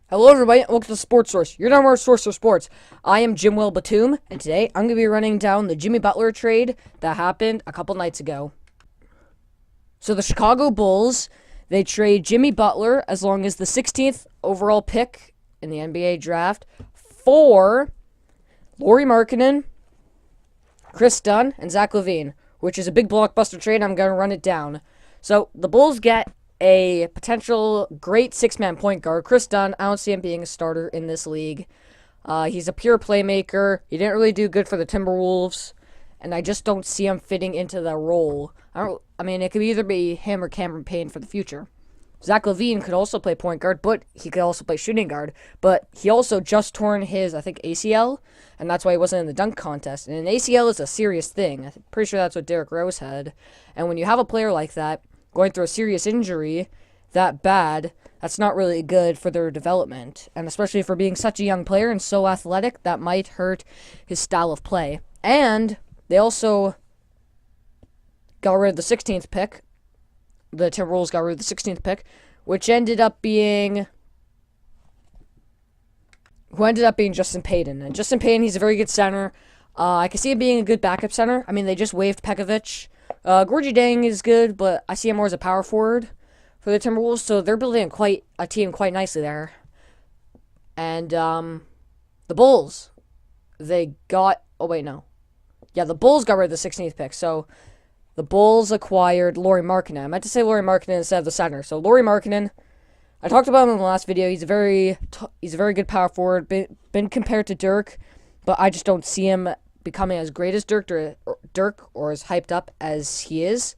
Hello everybody, and welcome to SportSource, your number one source for sports. I am Jim Will Batum, and today I'm going to be running down the Jimmy Butler trade that happened a couple nights ago. So the Chicago Bulls, they trade Jimmy Butler as long as the 16th overall pick in the NBA draft for Lauri Markanen, Kris Dunn, and Zach Lavine, which is a big blockbuster trade. I'm going to run it down. So the Bulls get a potential great six-man point guard. Kris Dunn, I don't see him being a starter in this league. He's a pure playmaker. He didn't really do good for the Timberwolves, and I just don't see him fitting into the role. I mean, it could either be him or Cameron Payne for the future. Zach Lavine could also play point guard, but he could also play shooting guard. But he also just torn his, I think, ACL, and that's why he wasn't in the dunk contest. And an ACL is a serious thing. I'm pretty sure that's what Derrick Rose had. And when you have a player like that going through a serious injury that bad, that's not really good for their development. And especially for being such a young player and so athletic, that might hurt his style of play. And they also got rid of the 16th pick. The Timberwolves got rid of the 16th pick, which ended up being Justin Payton. And Justin Payton, he's a very good center. I can see him being a good backup center. I mean, they just waived Pekovic. Gorgie Dang is good, but I see him more as a power forward for the Timberwolves, so they're building a team quite nicely there. And the Bulls, they got... Oh, wait, no. Yeah, the Bulls got rid of the 16th pick, so the Bulls acquired Lauri Markanen. I meant to say Lauri Markanen instead of the center. So Lauri Markanen, I talked about him in the last video. He's a very good power forward, been compared to Dirk, but I just don't see him becoming as great as Dirk or as hyped up as he is.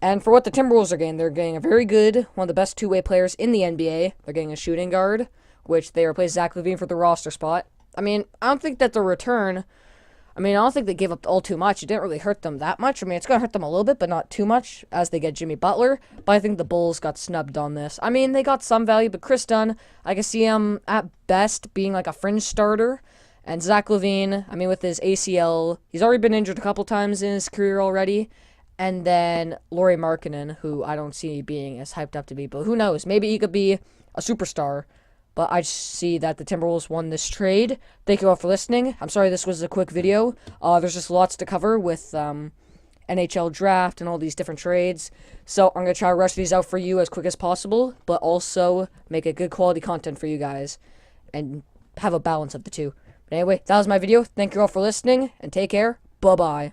And for what the Timberwolves are getting, they're getting a very good, one of the best two-way players in the NBA. They're getting a shooting guard, which they replaced Zach Lavine for the roster spot. I mean, I don't think that the return... I don't think they gave up all too much. It didn't really hurt them that much. I mean, it's going to hurt them a little bit, but not too much, as they get Jimmy Butler. But I think the Bulls got snubbed on this. I mean, they got some value, but Kris Dunn, I can see him, at best, being like a fringe starter. And Zach Lavine, I mean, with his ACL, he's already been injured a couple times in his career already. And then Lauri Markanen, who I don't see being as hyped up to be. But who knows? Maybe he could be a superstar. But I see that the Timberwolves won this trade. Thank you all for listening. I'm sorry this was a quick video. There's just lots to cover with NHL draft and all these different trades. So I'm going to try to rush these out for you as quick as possible, but also make a good quality content for you guys and have a balance of the two. But anyway, that was my video. Thank you all for listening, and take care. Bye-bye.